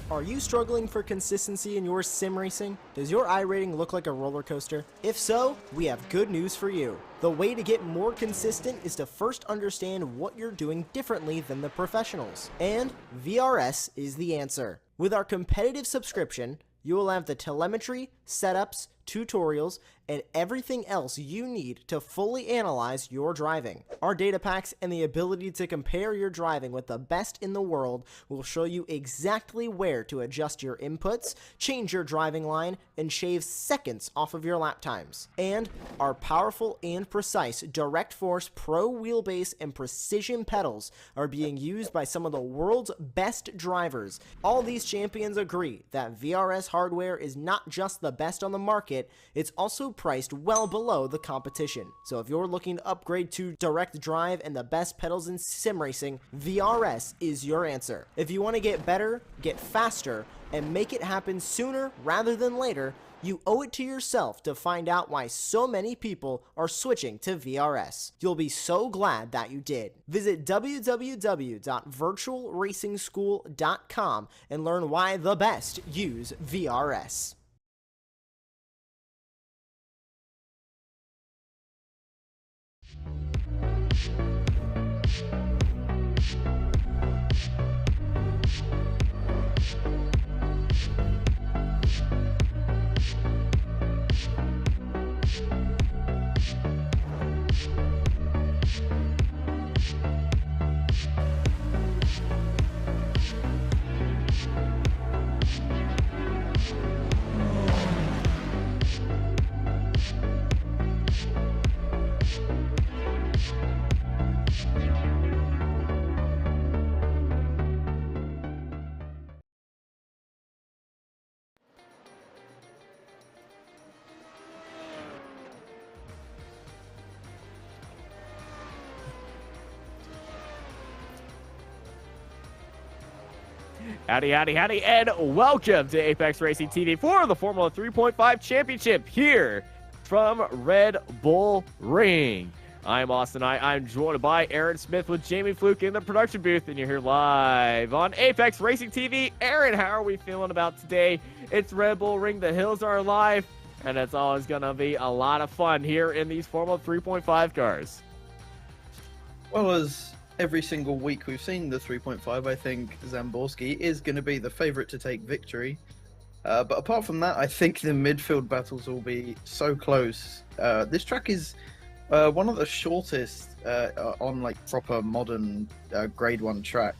Are you struggling for consistency in your sim racing? Does your iRating look like a roller coaster? If so, we have good news for you. The way to get more consistent is to first understand what you're doing differently than the professionals. And VRS is the answer. With our competitive subscription, you will have the telemetry, setups, tutorials, and everything else you need to fully analyze your driving. Our data packs and the ability to compare your driving with the best in the world will show you exactly where to adjust your inputs, change your driving line, and shave seconds off of your lap times. And our powerful and precise Direct Force Pro wheelbase and precision pedals are being used by some of the world's best drivers. All these champions agree that VRS hardware is not just the best on the market, it's also priced well below the competition. So if you're looking to upgrade to direct drive and the best pedals in sim racing, VRS is your answer. If you want to get better, get faster, and make it happen sooner rather than later, you owe it to yourself to find out why so many people are switching to VRS. You'll be so glad that you did. Visit www.virtualracingschool.com and learn why the best use VRS. Howdy, howdy, howdy, and welcome to Apex Racing TV for the Formula 3.5 Championship here from Red Bull Ring. I'm Austin. I'm joined by Aaron Smith with Jamie Fluke in the production booth, and you're here live on Apex Racing TV. Aaron, how are we feeling about today? It's Red Bull Ring. The hills are alive, and it's always going to be a lot of fun here in these Formula 3.5 cars. Well, as every single week we've seen the 3.5, I think Samborsi is going to be the favourite to take victory. But apart from that, I think the midfield battles will be so close. This track is one of the shortest on like proper modern grade 1 tracks.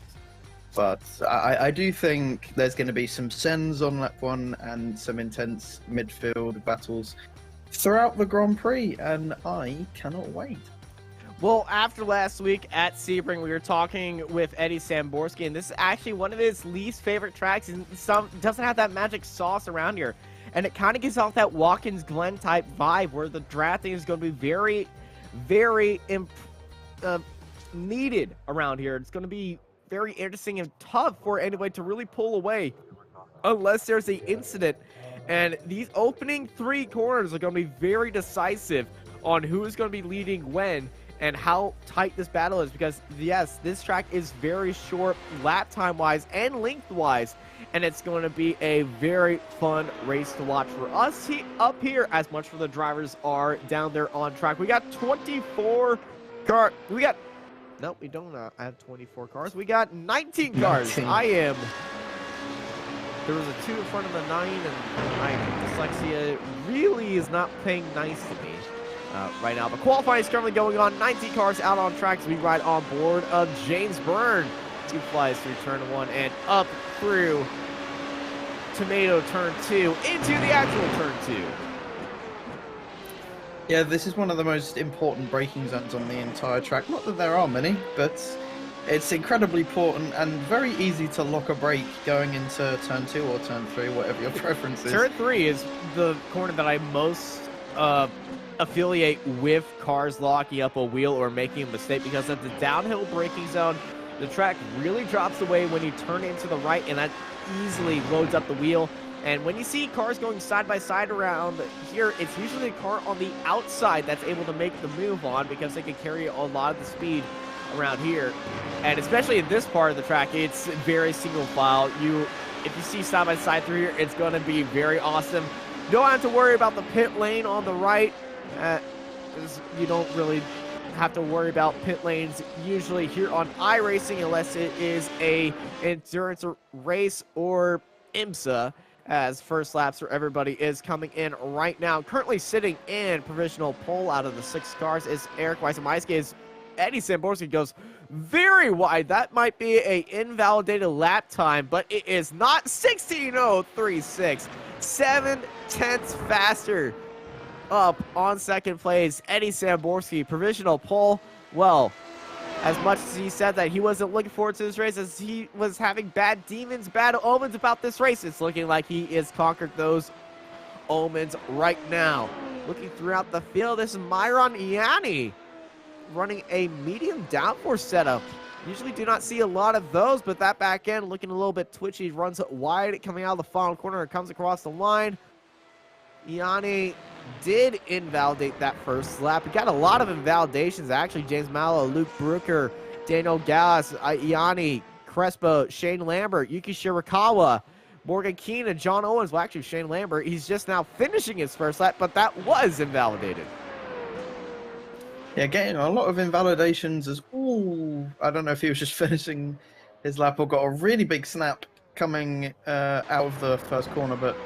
But I do think there's going to be some sends on lap 1 and some intense midfield battles throughout the Grand Prix, and I cannot wait. Well, after last week at Sebring, we were talking with Eddie Samborsi, and this is actually one of his least favorite tracks. And doesn't have that magic sauce around here, and it kind of gives off that Watkins Glen type vibe, where the drafting is going to be very, very needed around here. It's going to be very interesting and tough for anybody to really pull away, unless there's an incident. And these opening 3 corners are going to be very decisive on who is going to be leading when, and how tight this battle is, because yes, this track is very short lap time wise and length wise, and it's going to be a very fun race to watch for us up here, as much for the drivers are down there on track. We got 24 cars. We don't have 24 cars. We got 19 cars. There was a 2 in front of the 9, and my dyslexia really is not playing nice to me right now. The qualifying is currently going on. 19 cars out on track as we ride on board of James Byrne. 2 flies through turn 1 and up through Tomato turn 2 into the actual turn 2. Yeah, this is one of the most important braking zones on the entire track. Not that there are many, but it's incredibly important and very easy to lock a brake going into turn 2 or turn 3, whatever your preference is. Turn 3 is the corner that I most affiliate with cars locking up a wheel or making a mistake, because at the downhill braking zone, the track really drops away when you turn into the right, and that easily loads up the wheel. And when you see cars going side by side around here, it's usually a car on the outside that's able to make the move on, because they can carry a lot of the speed around here. And especially in this part of the track, it's very single file. if you see side-by-side through here, it's going to be very awesome. Don't have to worry about the pit lane on the right. You don't really have to worry about pit lanes usually here on iRacing unless it is a endurance race or IMSA, as first laps for everybody is coming in right now. Currently sitting in provisional pole out of the 6 cars is Eric Weissemaisky. As Eddie Samborsi goes very wide. That might be a invalidated lap time, but it is not. 16:036, 7/10 faster. Up on second place, Eddie Samborsi, provisional pole. Well, as much as he said that he wasn't looking forward to this race, as he was having bad demons, bad omens about this race, it's looking like he has conquered those omens right now. Looking throughout the field, this is Myron Ianni running a medium downforce setup. Usually do not see a lot of those, but that back end looking a little bit twitchy. Runs it wide, coming out of the final corner, and comes across the line. Ianni did invalidate that first lap. We got a lot of invalidations, actually. James Mallow, Luke Brooker, Daniel Gallas, Ianni, Crespo, Shane Lambert, Yuki Shirakawa, Morgan Keane, and John Owens. Well, actually, Shane Lambert, he's just now finishing his first lap, but that was invalidated. Yeah, getting a lot of invalidations as, ooh, I don't know if he was just finishing his lap or got a really big snap coming out of the first corner, but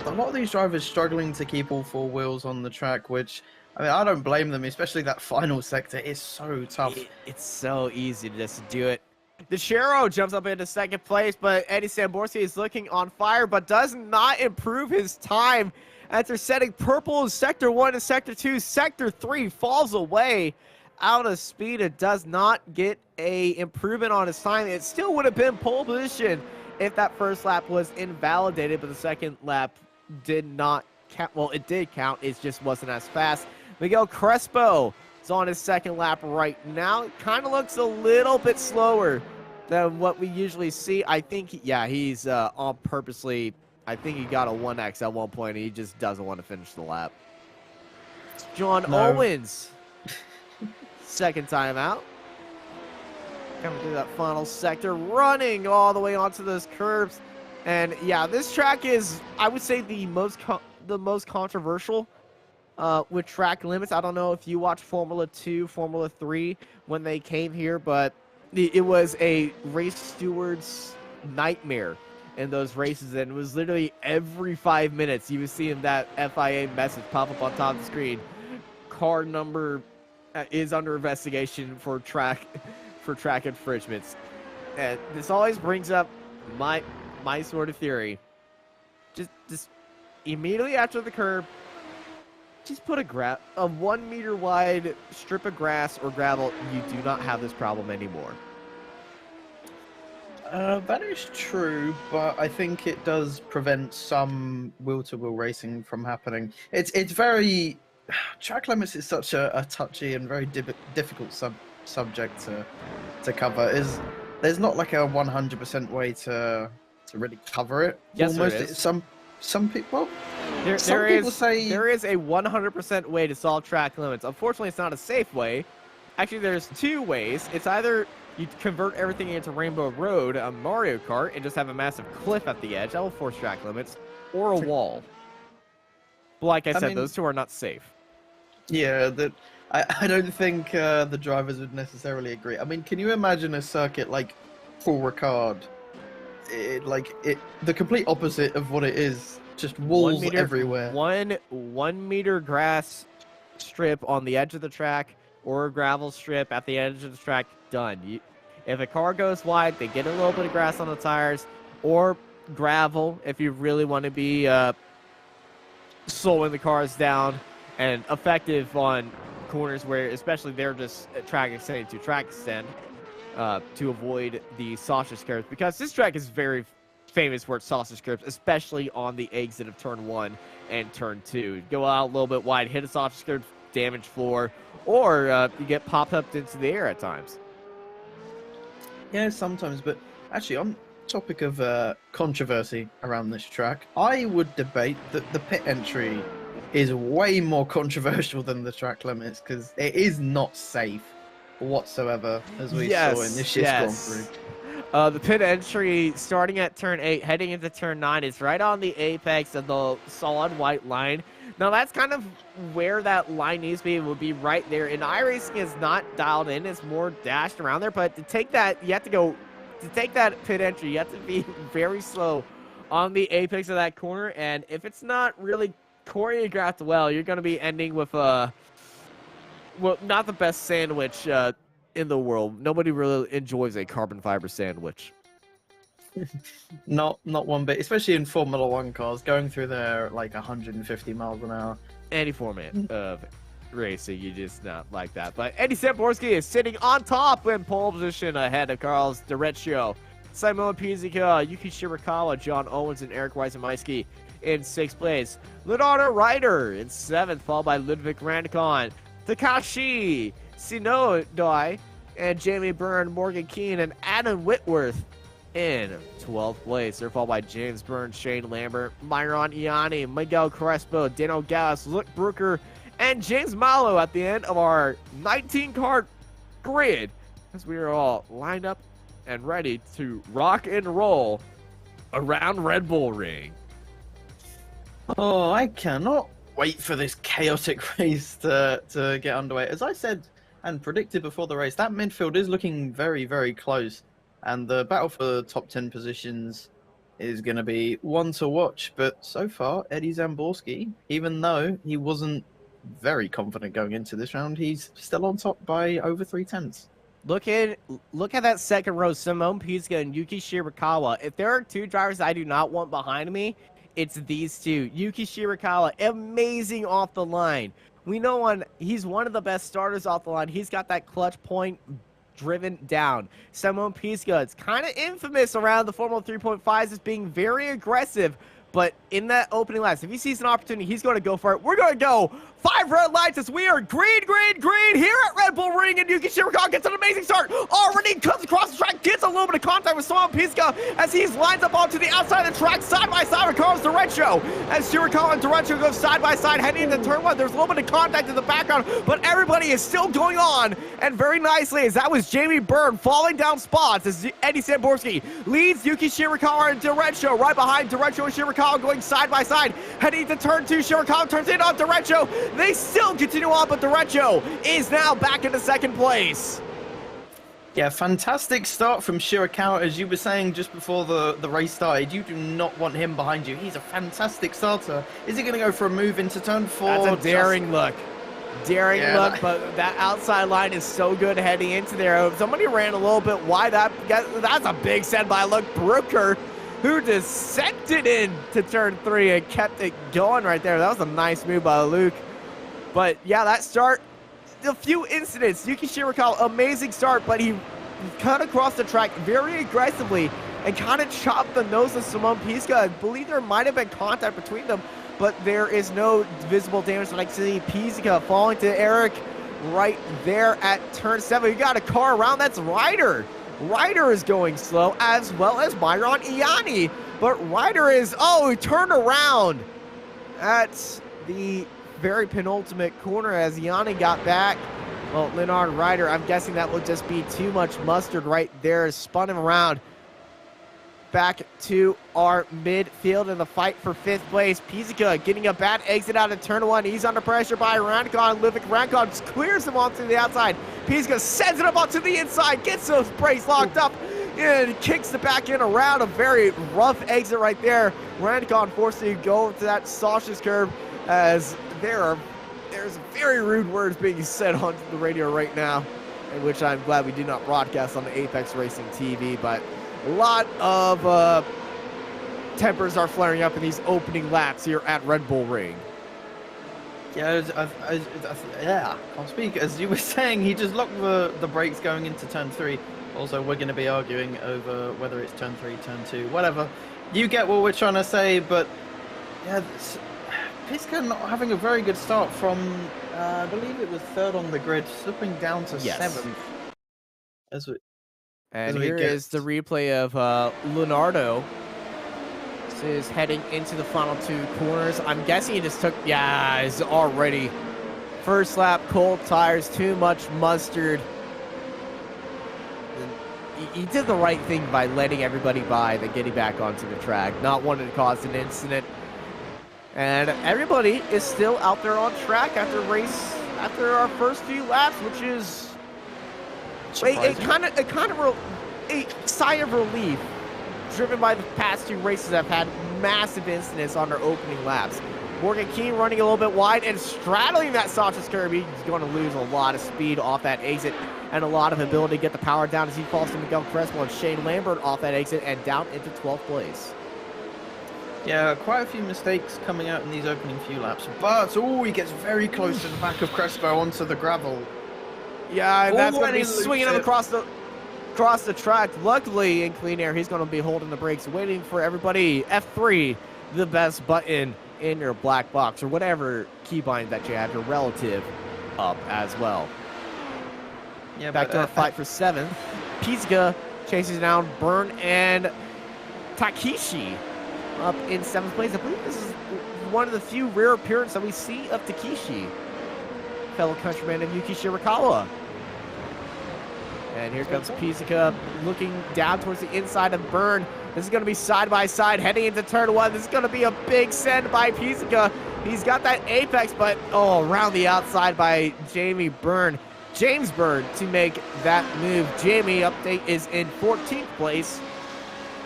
a lot of these drivers struggling to keep all 4 wheels on the track, which, I mean, I don't blame them, especially that final sector is so tough. It's so easy to just do it. DeChero jumps up into second place, but Eddie Samborsi is looking on fire, but does not improve his time after setting purple in Sector 1 and Sector 2. Sector 3 falls away out of speed. It does not get a improvement on his time. It still would have been pole position if that first lap was invalidated, but the second lap did not count. Well, it did count. It just wasn't as fast. Miguel Crespo is on his second lap right now. It kind of looks a little bit slower than what we usually see. I think, he's on purposely. I think he got a 1X at one point, and he just doesn't want to finish the lap. John Owens, second time out. Coming through that final sector, running all the way onto those curbs. And yeah, this track is, I would say, the most controversial with track limits. I don't know if you watched Formula 2, Formula 3 when they came here, but it was a race steward's nightmare in those races, and it was literally every 5 minutes you were seeing that FIA message pop up on top of the screen. Car number is under investigation for track infringements. And this always brings up my sort of theory. Just immediately after the curb, just put a 1 meter wide strip of grass or gravel. You do not have this problem anymore. That is true, but I think it does prevent some wheel-to-wheel racing from happening. It's very... Track limits is such a touchy and very difficult subject to cover. There's not like a 100% way to really cover it. Yes, almost. there is. Some people... There is a 100% way to solve track limits. Unfortunately, it's not a safe way. Actually, there's 2 ways. It's either you convert everything into Rainbow Road, a Mario Kart, and just have a massive cliff at the edge. That will force track limits. Or a wall. But like I said, those 2 are not safe. Yeah, I don't think the drivers would necessarily agree. I mean, can you imagine a circuit like Paul Ricard? The complete opposite of what it is. Just walls everywhere. 1 meter grass strip on the edge of the track, or a gravel strip at the edge of the track. Done. If a car goes wide, they get a little bit of grass on the tires, or gravel if you really want to be slowing the cars down and effective on corners where, especially, they're just track extending to track extend to avoid the sausage curves, because this track is very famous for its sausage curves, especially on the exit of turn 1 and turn 2. Go out a little bit wide, hit a sausage curve, damage floor, or you get popped up into the air at times. Yeah, sometimes, but actually on topic of controversy around this track, I would debate that the pit entry is way more controversial than the track limits, because it is not safe whatsoever, as we saw in this year's Grand Prix. The pit entry starting at turn 8, heading into turn 9 is right on the apex of the solid white line. Now that's kind of where that line needs to be. It would be right there. And iRacing is not dialed in. It's more dashed around there. But to take that, you have to go, to take that pit entry, you have to be very slow on the apex of that corner. And if it's not really choreographed well, you're going to be ending with well, not the best sandwich in the world. Nobody really enjoys a carbon fiber sandwich. Not one bit, especially in Formula One cars, going through there at like 150 miles an hour. Any format of racing, you just not like that. But Eddie Samborsi is sitting on top in pole position ahead of Carlos Derecho, Simon Pizzica, Yuki Shirakawa, John Owens, and Eric Weisemeiski in 6th place. Leonardo Ryder in 7th, followed by Ludwig Randcon, Takashi Sinodai, and Jamie Byrne, Morgan Keane, and Adam Whitworth in 12th place. They're followed by James Byrne, Shane Lambert, Myron Ianni, Miguel Crespo, Daniel Gallus, Luke Brooker, and James Malo at the end of our 19-card grid, as we are all lined up and ready to rock and roll around Red Bull Ring. Oh, I cannot wait for this chaotic race to get underway. As I said and predicted before the race, that midfield is looking very, very close. And the battle for the top 10 positions is going to be one to watch. But so far, Eddie Samborsi, even though he wasn't very confident going into this round, he's still on top by over 3/10. Look at that second row, Simone Pizzica and Yuki Shirakawa. If there are two drivers I do not want behind me, it's these two. Yuki Shirakawa, amazing off the line. We know he's one of the best starters off the line. He's got that clutch point driven down. Simone Pizzica, it's kind of infamous around the Formula 3.5s as being very aggressive, but in that opening laps, if he sees an opportunity, he's going to go for it. We're going to go 5 red lights as we are green, green, green here at Red Bull Ring, and Yuki Shirakawa gets an amazing start. Already comes across the track, gets a little bit of contact with Simone Pizzica as he lines up onto the outside of the track, side by side with Carlos Derecho. As Shirakawa and Derecho go side by side heading into turn 1, there's a little bit of contact in the background, but everybody is still going on, and very nicely, as that was Jamie Byrne falling down spots as Eddie Samborsi leads Yuki Shirakawa and Derecho. Right behind Derecho and Shirakawa going side by side, heading to turn 2. Shirakawa turns in on Derecho. They still continue on, but Derecho is now back into 2nd place. Yeah, fantastic start from Shirakawa. As you were saying just before the race started, you do not want him behind you. He's a fantastic starter. Is he going to go for a move into turn 4? That's a daring look. Daring look, but that outside line is so good heading into there. Somebody ran a little bit wide. That's a big send by Luke Brooker, who descended in to turn 3 and kept it going right there. That was a nice move by Luke. But yeah, that start, a few incidents. Yuki Shirakawa, amazing start, but he cut across the track very aggressively and kind of chopped the nose of Simone Pizzica. I believe there might have been contact between them, but there is no visible damage. But I see Pizzica falling to Eric right there at turn 7. We got a car around. That's Ryder. Ryder is going slow, as well as Myron Ianni. But Ryder is, he turned around at the very penultimate corner as Ianni got back. Well, Leonard Ryder, I'm guessing that would just be too much mustard right there. Spun him around back to our midfield in the fight for 5th place. Pizzica getting a bad exit out of turn 1. He's under pressure by Rancon. Livik Rancon clears him onto the outside. Pizzica sends it up onto the inside, gets those brakes locked up, and kicks it back in around a very rough exit right there. Rancon forced to go into that Sasha's curve as there's very rude words being said on the radio right now, in which I'm glad we do not broadcast on the Apex Racing TV, but a lot of tempers are flaring up in these opening laps here at Red Bull Ring. Yeah, yeah, I'll speak. As you were saying, he just locked the brakes going into turn 3. Also, we're going to be arguing over whether it's turn 3, turn 2, whatever. You get what we're trying to say, but yeah, Pizzica not having a very good start from, I believe it was 3rd on the grid, slipping down to 7th. And here is the replay of Leonardo. This is heading into the final 2 corners. I'm guessing he just took, it's already first lap, cold tires, too much mustard. he did the right thing by letting everybody by, then getting back onto the track, not wanting to cause an incident. And everybody is still out there on track after our first few laps, which is a sigh of relief, driven by the past two races that have had massive incidents on their opening laps. Morgan Keane running a little bit wide and straddling that Sanchez curb. He's going to lose a lot of speed off that exit and a lot of ability to get the power down as he falls to Miguel Crespo and Shane Lambert off that exit and down into 12th place. Yeah, quite a few mistakes coming out in these opening few laps, but he gets very close to the back of Crespo onto the gravel. Yeah, and that's going to be swinging him across the track. Luckily, in clean air, he's going to be holding the brakes, waiting for everybody. F3, the best button in your black box, or whatever keybind that you have your relative up as well. Yeah, back to our fight for 7th. Pizga chases down Byrne and Takeshi up in 7th place. I believe this is one of the few rare appearances that we see of Takeshi, fellow countryman of Yuki Shirakawa. And here comes Pizzica looking down towards the inside of Byrne. This is going to be side by side heading into turn 1. This is going to be a big send by Pizzica. He's got that apex, but around the outside by James Byrne to make that move. Jamie update is in 14th place.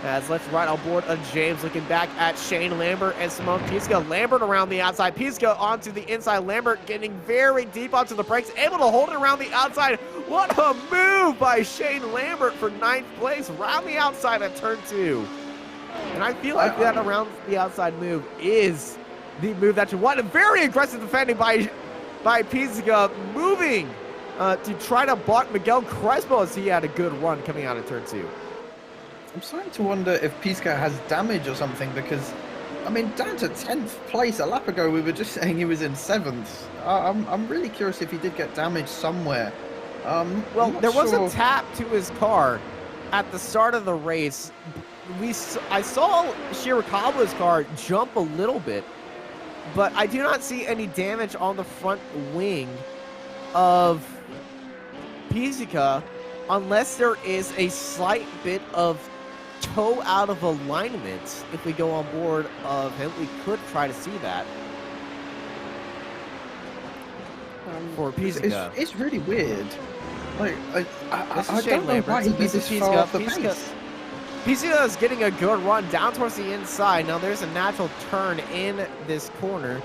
As let's ride on board of James, looking back at Shane Lambert and Simone Pizzica. Lambert around the outside, Pizzica onto the inside. Lambert getting very deep onto the brakes, able to hold it around the outside. What a move by Shane Lambert for 9th place, around the outside at turn 2. And I feel like that around the outside move is the move that you want. And very aggressive defending by Pizzica, moving to try to block Miguel Crespo as he had a good run coming out of turn 2. I'm starting to wonder if Pizzica has damage or something, because, I mean, down to 10th place a lap ago, we were just saying he was in 7th. I'm really curious if he did get damage somewhere. Well, there was a tap to his car at the start of the race. I saw Shirakawa's car jump a little bit, but I do not see any damage on the front wing of Pizzica unless there is a slight bit of toe out of alignment. If we go on board of him, we could try to see that for Pizzica. It's really weird. Like, I don't know why he did this far off the pace. Pizzica is getting a good run down towards the inside. Now there's a natural turn in this corner,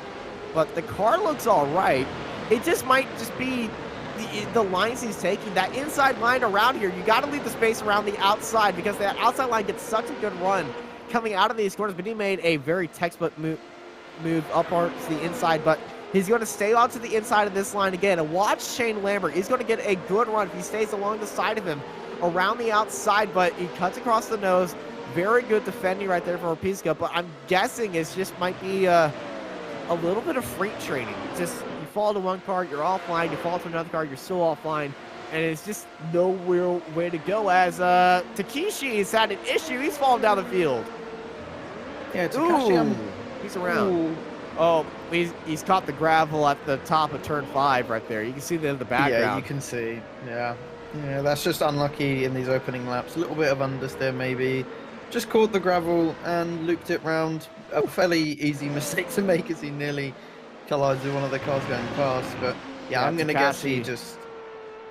but the car looks all right. It just might just be the lines he's taking. That inside line around here, you got to leave the space around the outside, because that outside line gets such a good run coming out of these corners. But he made a very textbook move upwards to the inside, but he's going to stay onto the inside of this line again. And watch Shane Lambert. He's going to get a good run if he stays along the side of him around the outside, but he cuts across the nose. Very good defending right there for Pizzica, but I'm guessing it just might be a little bit of freight training. Just you fall to one car, you're offline. You fall to another car, you're still offline. And it's just no real way to go, as Takeshi has had an issue. He's fallen down the field. Yeah, Takeshi. He's around. Ooh. Oh, he's caught the gravel at the top of turn 5 right there. You can see the background. Yeah, you can see. Yeah, that's just unlucky in these opening laps. A little bit of understeer maybe. Just caught the gravel and looped it round. A fairly easy mistake to make, as he nearly collides with one of the cars going past. But yeah, I'm going to guess he just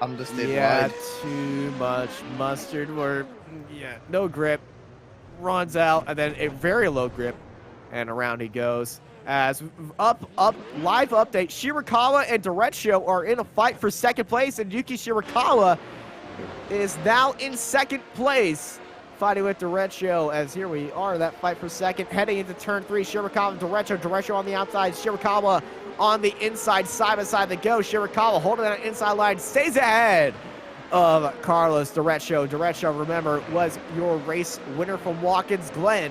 understeered wide. Too much mustard. Or no grip. Runs out, and then a very low grip. And around he goes. As live update, Shirakawa and Derecho are in a fight for 2nd place, and Yuki Shirakawa is now in 2nd place, fighting with Derecho. As here we are, that fight for 2nd, heading into turn 3. Shirakawa and Derecho on the outside, Shirakawa on the inside, side by side they go. Shirakawa holding that inside line, stays ahead of Carlos Derecho. Derecho, remember, was your race winner from Watkins Glen.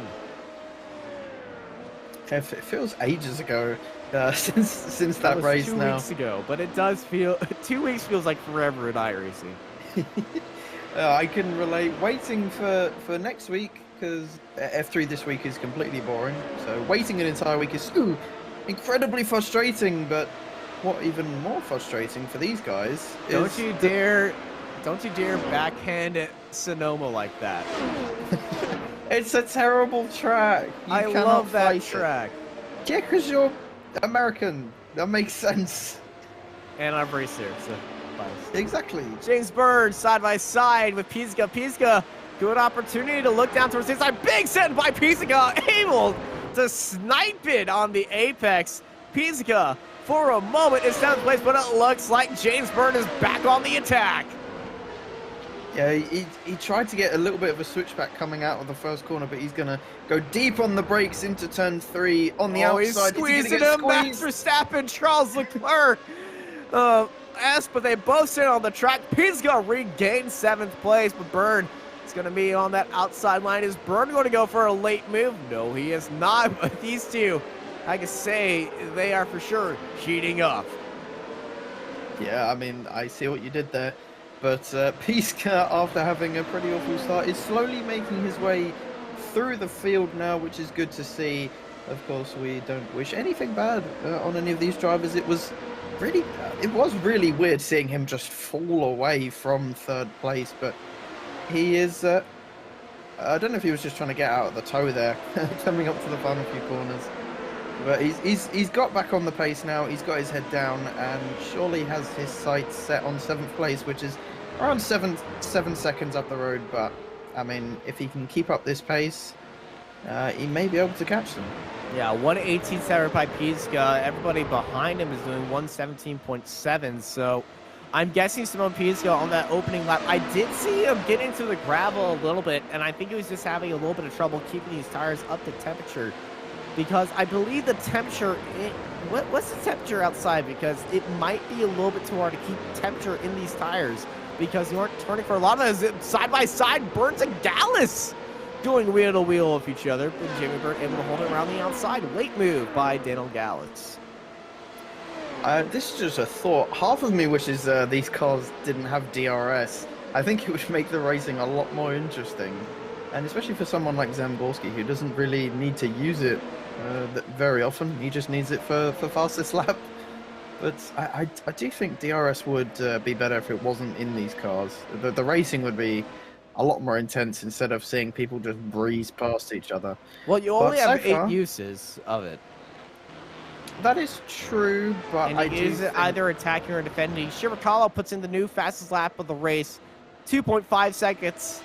It feels ages ago since that race now. 2 weeks ago, but it does feel 2 weeks feels like forever in iRacing. I can relate. Waiting for next week, because F3 this week is completely boring. So waiting an entire week is incredibly frustrating. But what even more frustrating for these guys is don't you dare backhand Sonoma like that. It's a terrible track. You I cannot love that fight track. it. Yeah, because you're American. That makes sense. And I'm very serious. So Exactly. James Byrne side by side with Pizzica. Pizzica, good opportunity to look down towards the inside. Big send by Pizzica, able to snipe it on the apex. Pizzica, for a moment, is 7th place, but it looks like James Byrne is back on the attack. Yeah, he tried to get a little bit of a switchback coming out of the first corner, but he's going to go deep on the brakes into turn 3 on the outside. He's squeezing him. Max Verstappen, Charles Leclerc. But they both sit on the track. Pizzica regains 7th place, but Byrne is going to be on that outside line. Is Byrne going to go for a late move? No, he is not. But these two, I can say, they are for sure heating up. Yeah, I mean, I see what you did there. But Pizzica, after having a pretty awful start, is slowly making his way through the field now, which is good to see. Of course, we don't wish anything bad on any of these drivers. It was really weird seeing him just fall away from 3rd place, but he is I don't know if he was just trying to get out of the toe there coming up to the final few corners, but he's got back on the pace now. He's got his head down and surely has his sights set on 7th place, which is around 7 seconds up the road. But I mean, if he can keep up this pace, he may be able to catch them. Yeah, 118.7 by Pizzica. Everybody behind him is doing 117.7. So I'm guessing Simone Pizzica on that opening lap. I did see him get into the gravel a little bit, and I think he was just having a little bit of trouble keeping these tires up to temperature. Because I believe the temperature, what's the temperature outside? Because it might be a little bit too hard to keep temperature in these tires because you aren't turning for a lot of those side by side. Burns and Gallus doing wheel to wheel of each other, but Jamie Byrne able to hold it around the outside. Late move by Daniel Gallus. This is just a thought. Half of me wishes these cars didn't have DRS. I think it would make the racing a lot more interesting. And especially for someone like Samborsi, who doesn't really need to use it very often. He just needs it for fastest lap. But I do think DRS would be better if it wasn't in these cars. The racing would be a lot more intense instead of seeing people just breeze past each other. Well, you only have 8 uses of it. That is true, but and he is either attacking or defending. Shirakawa puts in the new fastest lap of the race, 2.5 seconds.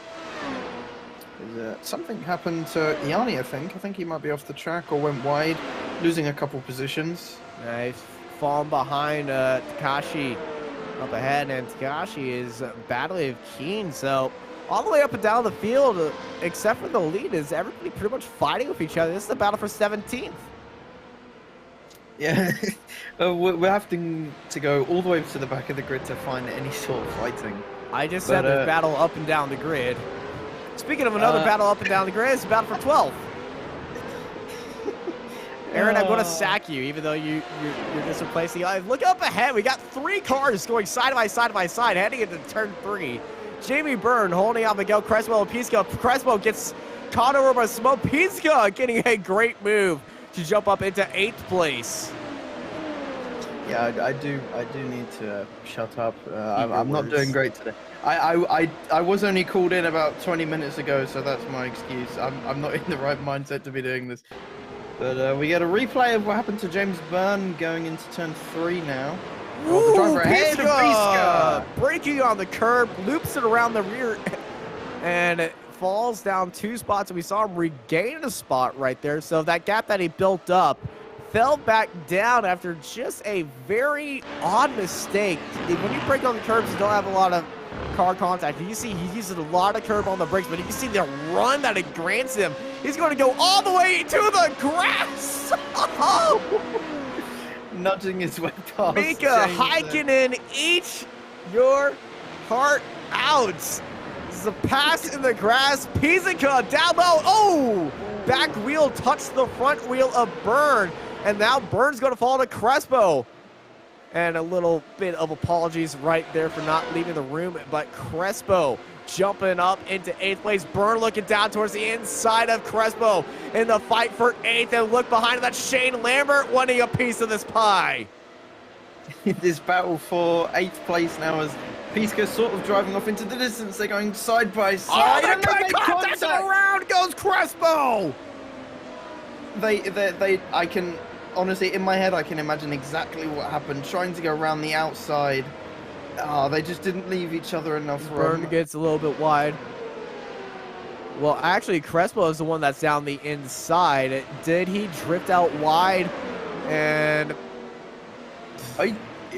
Something happened to Iani, I think he might be off the track or went wide, losing a couple positions. He's fallen behind Takashi up ahead, and Takashi is battling with Keen. So all the way up and down the field, except for the lead, is everybody pretty much fighting with each other. This is the battle for 17th. Yeah, we're having to go all the way to the back of the grid to find any sort of fighting. I just said there's battle up and down the grid. Speaking of another battle up and down the grid, it's a battle for 12th. Aaron, I'm going to sack you, even though you're just replacing. Look up ahead. We got 3 cars going side by side, heading into turn 3. Jamie Byrne holding out Miguel Crespo and Pizzica. Crespo gets caught over by Simone Pizzica, getting a great move to jump up into 8th place. Yeah, I do need to shut up. I'm not doing great today. I was only called in about 20 minutes ago, so that's my excuse. I'm not in the right mindset to be doing this. But we get a replay of what happened to James Byrne going into turn 3 now. Ooh, the driver ahead of Pizzica! Braking on the curb, loops it around the rear, and it falls down 2 spots. And we saw him regain a spot right there. So that gap that he built up fell back down after just a very odd mistake. When you brake on the curbs, you don't have a lot of car contact. You see he uses a lot of curb on the brakes, but you can see the run that it grants him. He's going to go all the way to the grass. Nudging his way past. Mika Häkkinen, eat your heart out. This is a pass in the grass. Pizzica down low. Oh! Back wheel touched the front wheel of Byrne. And now Byrne's going to fall to Crespo. And a little bit of apologies right there for not leaving the room. But Crespo jumping up into 8th place. Byrne looking down towards the inside of Crespo in the fight for 8th. And look behind him, that's Shane Lambert wanting a piece of this pie. This battle for 8th place now as Piska's sort of driving off into the distance. They're going side by side. Oh, and they they're make contact and around goes Crespo! I can, honestly, in my head, I can imagine exactly what happened. Trying to go around the outside. Oh, they just didn't leave each other enough room. Burn gets a little bit wide. Well, actually, Crespo is the one that's down the inside. Did he drift out wide? And He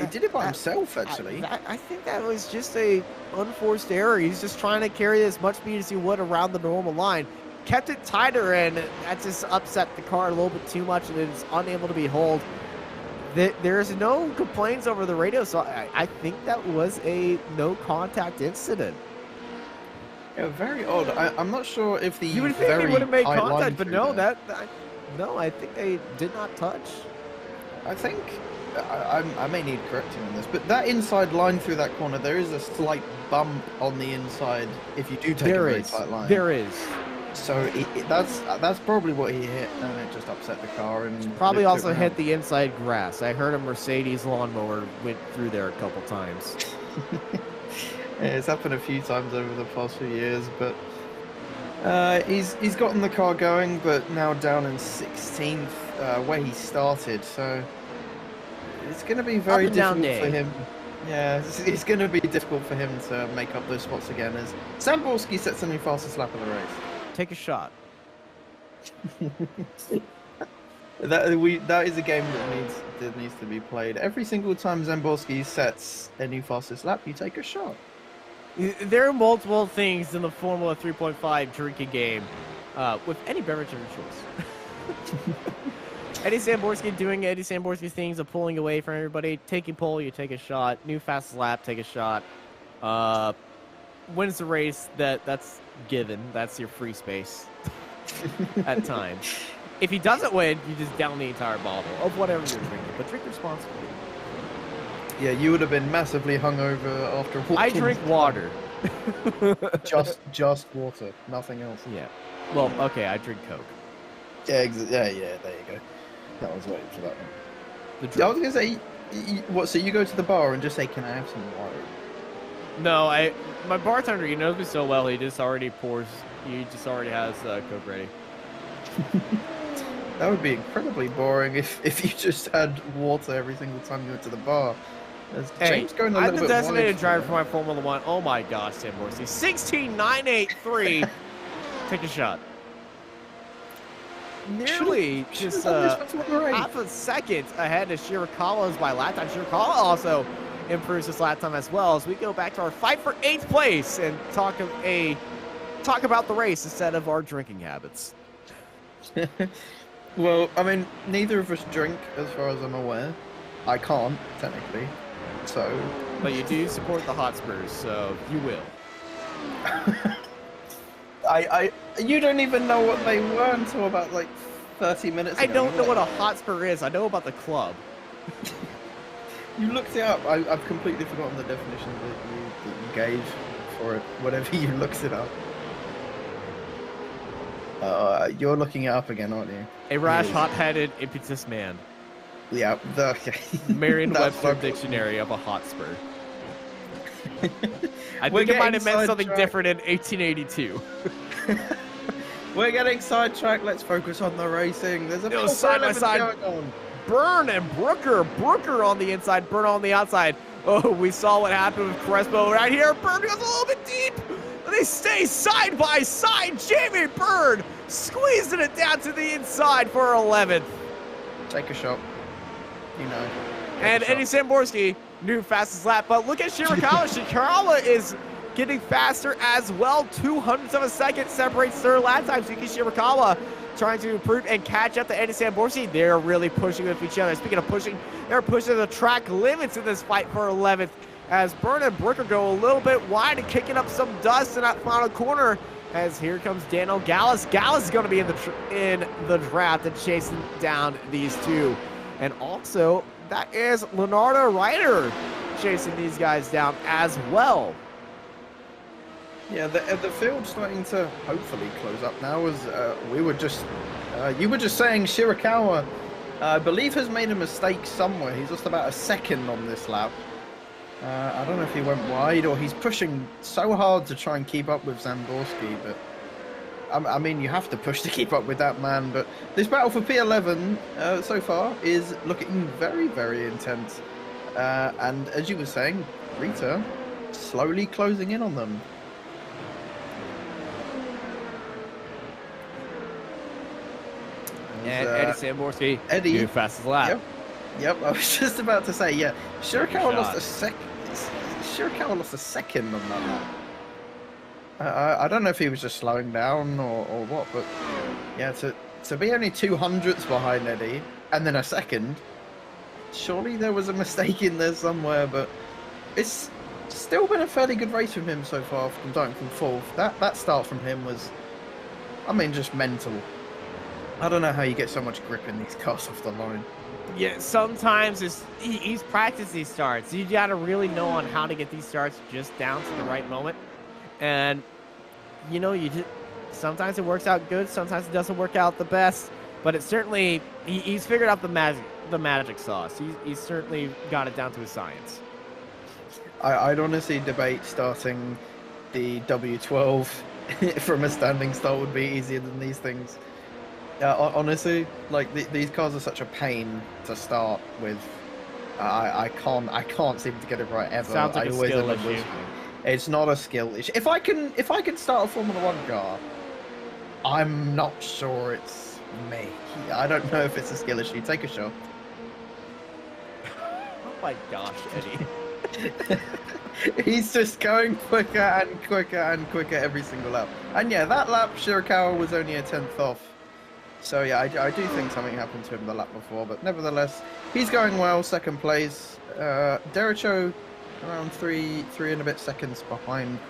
did it by himself, actually. I think that was just a unforced error. He's just trying to carry as much speed as he would around the normal line. Kept it tighter, and that just upset the car a little bit too much, and it's unable to be held. There's no complaints over the radio, so I think that was a no contact incident. Yeah, very odd. I'm not sure if the You would think they would have made contact, but no, no, I think they did not touch. I think I may need correcting on this, but that inside line through that corner, there is a slight bump on the inside if you do take a very tight line. There is. So that's probably what he hit, and it just upset the car. And probably also hit the inside grass. I heard a Mercedes lawnmower went through there a couple times. Yeah, it's happened a few times over the past few years, but he's gotten the car going, but now down in 16th where he started. So it's going to be very difficult for him. Yeah, it's going to be difficult for him to make up those spots again as Samborsi sets a new fastest lap of the race. Take a shot. That is a game that needs to be played. Every single time Samborsi sets a new fastest lap, you take a shot. There are multiple things in the Formula 3.5 drinking game with any beverage of your choice. Eddie Samborsi doing Eddie Samborsi things of pulling away from everybody. Taking pole, you take a shot. New fastest lap, take a shot. Wins the race, that's given. That's your free space at times. If he doesn't win, you just down the entire bottle of whatever you're drinking. But drink responsibly. Yeah, you would have been massively hungover after walking. I drink water. just water, nothing else. Yeah. Well, okay, I drink Coke. Yeah, there you go. I was waiting for that one. I was gonna say, what? So you go to the bar and just say, "Can I have some water?" No, my bartender, he knows me so well. He just already has Coke ready. That would be incredibly boring if you just had water every single time you went to the bar. Hey, going a I'm little the bit designated driver for my Formula 1. Oh my gosh, Samborsi. 16.983. Take a shot. Nearly just half a second ahead of Shirakawa's by lap time. Shirakawa also improves his lap time as well as we go back to our fight for 8th place and talk about the race instead of our drinking habits. Well, I mean, neither of us drink, as far as I'm aware. I can't, technically, so... But you do support the Hotspurs, so you will. You don't even know what they were until about, like, 30 minutes ago. I don't know what a Hotspur is. I know about the club. You looked it up. I've completely forgotten the definition that you gave for it, whatever you looked it up. You're looking it up again, aren't you? A rash, hot-headed, impetuous man. Yeah, okay. Merriam-Webster dictionary of a Hotspur. I think it might have meant something different in 1882. We're getting sidetracked. Let's focus on the racing. There's a side by side going on. Burn and Brooker. Brooker on the inside, Burn on the outside. Oh, we saw what happened with Crespo right here. Burn goes a little bit deep. They stay side by side. Jamie Bird squeezing it down to the inside for 11th. Take a shot. You know. And Eddie Samborsi, new fastest lap. But look at Shirakawa. Shirakawa is getting faster as well. 0.02 of a second separates their lap times. Yuki Shirakawa trying to improve and catch up to Eddie Samborsi. They're really pushing with each other. Speaking of pushing, they're pushing the track limits in this fight for 11th. As Burn and Brooker go a little bit wide and kicking up some dust in that final corner. As here comes Daniel Gallus. Gallus is going to be in the draft and chasing down these two. And also, that is Leonardo Ryder chasing these guys down as well. Yeah, the field's starting to hopefully close up now. As we were just, you were just saying, Shirakawa, I believe, has made a mistake somewhere. He's just about a second on this lap. I don't know if he went wide or he's pushing so hard to try and keep up with Samborsi, but I mean, you have to push to keep up with that man. But this battle for P11 so far is looking very, very intense. And as you were saying, Rita slowly closing in on them. And Eddie Samborsi, Eddie, new fastest lap. Yep, I was just about to say, yeah, Shirakawa lost a second on that lap. I don't know if he was just slowing down or what, but yeah, to be only 200ths behind Eddie and then a second, surely there was a mistake in there somewhere, but it's still been a fairly good race from him so far, from starting from fourth. That start from him was, I mean, just mental. I don't know how you get so much grip in these cars off the line. Yeah, sometimes he's practiced these starts. You got to really know on how to get these starts just down to the right moment. And, you know, sometimes it works out good, sometimes it doesn't work out the best. But it's certainly, he's figured out the magic sauce. He's certainly got it down to a science. I'd honestly debate starting the W12 from a standing start would be easier than these things. Honestly, like these cars are such a pain to start with. I can't seem to get it right ever. Sounds like a skill issue. It's not a skill issue. If I can start a Formula 1 car, I'm not sure it's me. I don't know if it's a skill issue. Take a shot. Oh my gosh, Eddie. He's just going quicker and quicker and quicker every single lap. And yeah, that lap Shirakawa was only a 10th off. So yeah, I do think something happened to him the lap before, but nevertheless, he's going well, second place. Dericho around three and a bit seconds behind.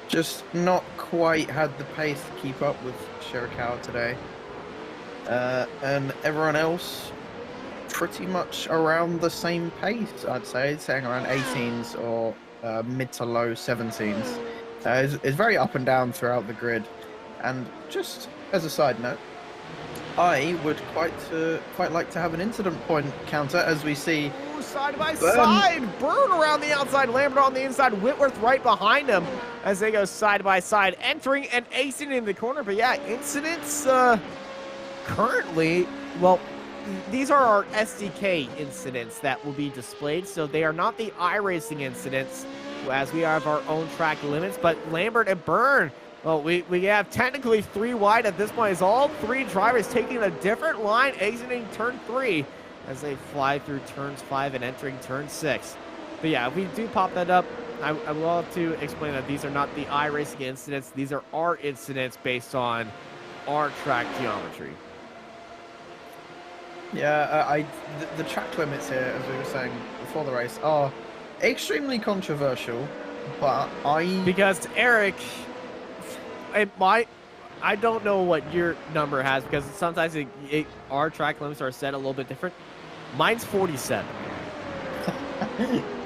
Just not quite had the pace to keep up with Shirakawa today. And everyone else pretty much around the same pace, I'd say, saying around 18s or mid to low 17s. It's very up and down throughout the grid. And just as a side note, I would quite like to have an incident point counter as we see side by side, Burn around the outside, Lambert on the inside, Whitworth right behind him as they go side by side, entering and acing in the corner. But yeah, incidents currently, well, these are our SDK incidents that will be displayed, so they are not the iRacing incidents as we have our own track limits. But Lambert and Burn, well, we have technically 3 wide at this point, as all 3 drivers taking a different line, exiting turn 3 as they fly through turns 5 and entering turn 6. But yeah, if we do pop that up, I would love to explain that these are not the iRacing incidents. These are our incidents based on our track geometry. Yeah, the track limits here, as we were saying before the race, are extremely controversial, but because Eric, I don't know what your number has, because sometimes our track limits are set a little bit different. Mine's 47.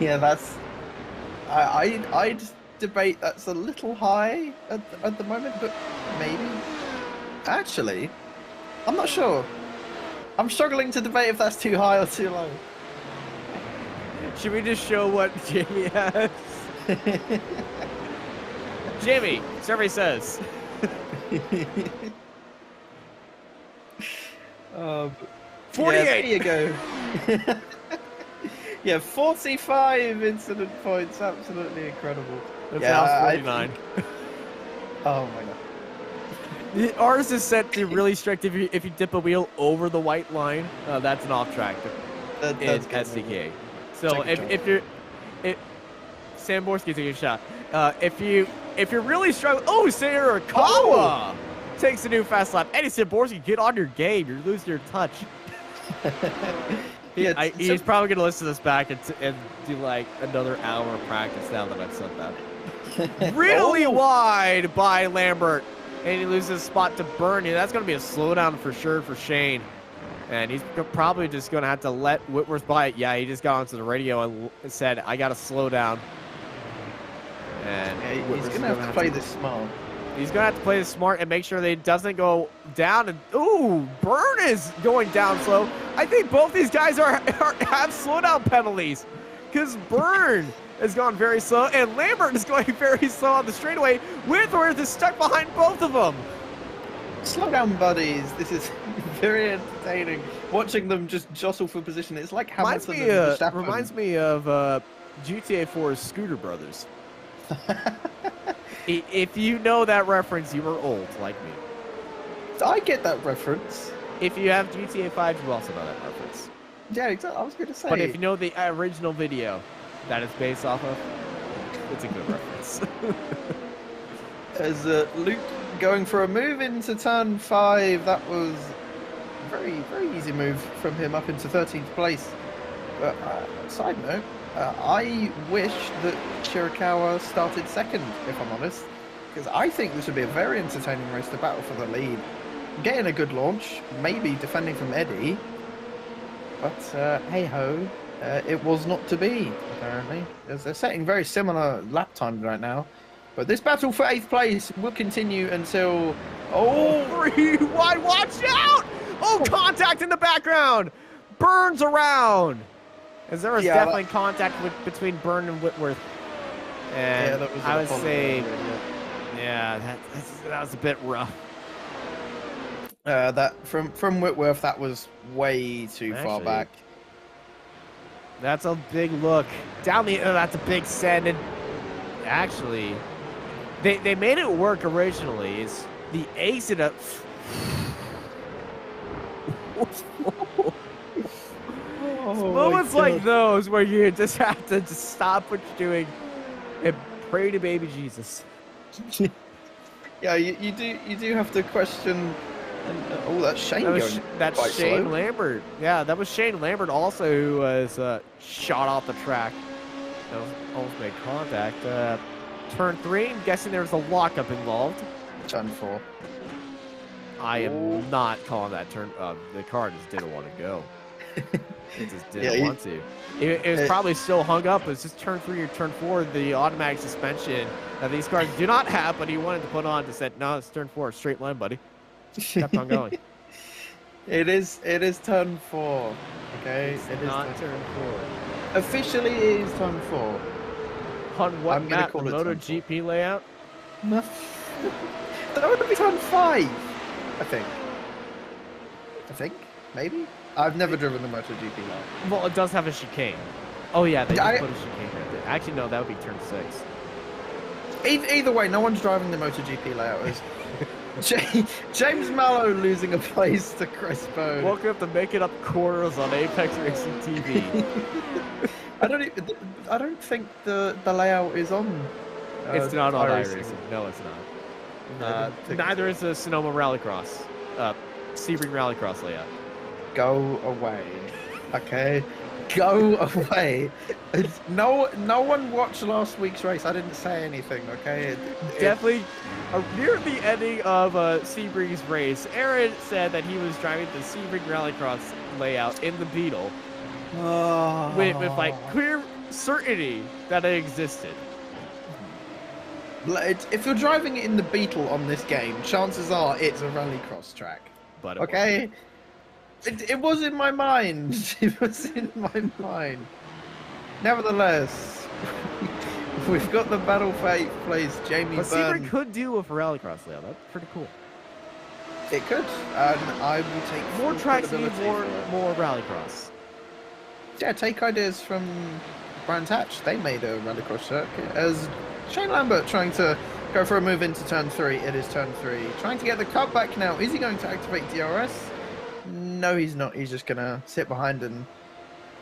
Yeah, that's... I'd debate that's a little high at the moment, but maybe. Actually, I'm not sure. I'm struggling to debate if that's too high or too low. Should we just show what Jamie has? Jamie, survey says. 48. Yeah, there you go. Yeah, 45 incident points. Absolutely incredible. That's house 49. Oh my god. Ours is set to really strict. If you dip a wheel over the white line, that's an off track in SDK. So if you're Samborsi taking a shot. If you're really struggling, Sayurakawa takes a new fast lap. Eddie Samborsi, get on your game. You're losing your touch. He's probably gonna listen to this back and do like another hour of practice now that I've said that. Really wide by Lambert, and he loses his spot to Burn. Yeah, that's gonna be a slowdown for sure for Shane. And he's probably just going to have to let Whitworth by it. Yeah, he just got onto the radio and said, I got to slow down. And yeah, he's going to have to play this smart. He's going to have to play this smart and make sure that it doesn't go down. And ooh, Burn is going down slow. I think both these guys have slowdown penalties. Because Burn has gone very slow, and Lambert is going very slow on the straightaway. Whitworth is stuck behind both of them. Slow down, buddies. This is very entertaining. Watching them just jostle for position. It's like Hamilton and Verstappen. Reminds me of GTA 4's Scooter Brothers. If you know that reference, you are old, like me. I get that reference. If you have GTA 5, you also know that reference. Yeah, exactly. I was going to say. But if you know the original video that it's based off of, it's a good reference. As Luke going for a move into turn 5, that was a very, very easy move from him up into 13th place. But side note, I wish that Shirakawa started second, if I'm honest, because I think this would be a very entertaining race to battle for the lead. Getting a good launch, maybe defending from Eddie, but hey-ho, it was not to be, apparently. As they're setting very similar lap times right now. But this battle for 8th place will continue until... Oh, 3 wide, watch out! Oh, contact in the background! Burns around! As there was definitely contact between Byrne and Whitworth. And I would say, that was a bit rough. That from Whitworth, that was way too far back. That's a big look. Down the, that's a big send. And actually, they made it work originally. It's the exit up. Moments like those where you just have to just stop what you're doing and pray to baby Jesus. Yeah, you do have to question. That's Shane That's Shane slow. Lambert. Yeah, that was Shane Lambert also who was shot off the track. That was almost made contact. Turn 3, I'm guessing there was a lockup involved. Turn 4. I am not calling that turn. The car just didn't want to go. It just didn't want to. It was probably still hung up. It's just turn 3 or turn 4, the automatic suspension that these cars do not have, but he wanted to put on to say, no, it's turn 4, straight line, buddy. Kept on going. It is turn 4. Okay, it's not turn 4. Officially, it is turn 4. On what map? The MotoGP layout? No. That would be turn 5. I think, maybe. I've never driven the MotoGP layout. Well, it does have a chicane. Oh yeah, they did put a chicane right there. Actually, no, that would be turn 6. Either way, no one's driving the MotoGP layout. James Mallow losing a place to Crespo. Welcome to Making Up Corners on Apex Racing TV. I don't think the layout is on. It's not on iRacing. No, it's not. Neither is the Sonoma Rallycross, Sebring Rallycross layout. Go away, okay? Go away. No one watched last week's race. I didn't say anything, okay? Definitely near the ending of Sebring's race, Aaron said that he was driving the Sebring Rallycross layout in the Beetle with like clear certainty that it existed. If you're driving it in the Beetle on this game, chances are it's a rallycross track. But okay? It was in my mind. It was in my mind. Nevertheless, we've got the battle for 8th place, Jamie Byrne. Sebring could do a rallycross layout. That's pretty cool. It could, and I will take more tracks need more rallycross. Yeah, take ideas from Brands Hatch. They made a rallycross circuit. As Shane Lambert trying to go for a move into turn 3. It is turn 3. Trying to get the cut back now. Is he going to activate DRS? No, he's not. He's just going to sit behind and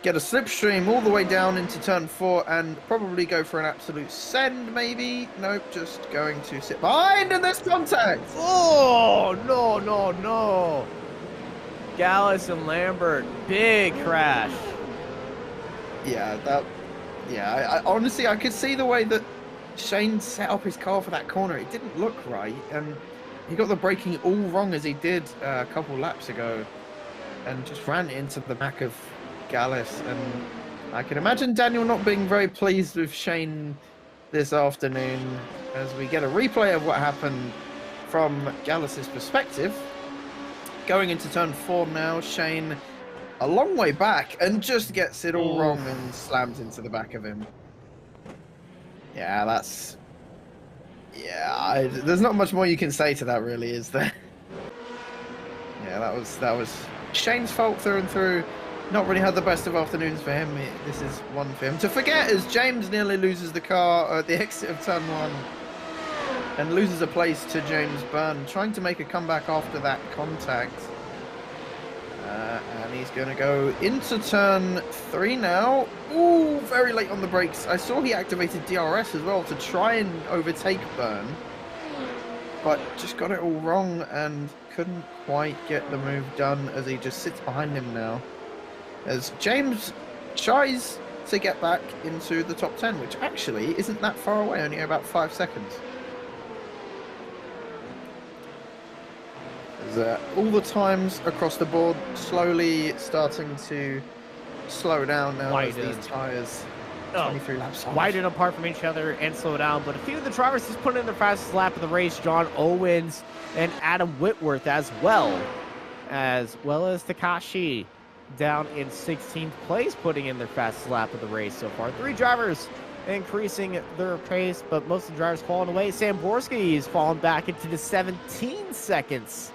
get a slipstream all the way down into turn 4 and probably go for an absolute send, maybe. Nope, just going to sit behind and there's contact. Oh, no. Gallus and Lambert, big crash. Yeah, I honestly, I could see the way that Shane set up his car for that corner. It didn't look right, and he got the braking all wrong as he did a couple laps ago, and just ran into the back of Gallus. And I can imagine Daniel not being very pleased with Shane this afternoon, as we get a replay of what happened from Gallus's perspective. Going into turn 4 now, Shane a long way back and just gets it all wrong and slams into the back of him. Yeah, that's... Yeah, there's not much more you can say to that, really, is there? Yeah, that was Shane's fault through and through. Not really had the best of afternoons for him. This is one for him to forget, as James nearly loses the car at the exit of turn 1 and loses a place to James Byrne, trying to make a comeback after that contact. And he's going to go into turn 3 now. Ooh, very late on the brakes. I saw he activated DRS as well to try and overtake Byrne, but just got it all wrong and couldn't quite get the move done, as he just sits behind him now, as James tries to get back into the top 10, which actually isn't that far away, only about 5 seconds. As all the times across the board slowly starting to slow down now, as these tyres 23 laps on. Widen apart from each other and slow down, but a few of the drivers just put in their fastest lap of the race. John Owens and Adam Whitworth as well as Takashi down in 16th place, putting in their fastest lap of the race so far. 3 drivers increasing their pace, but most of the drivers falling away. Samborsi is falling back into the 17 seconds.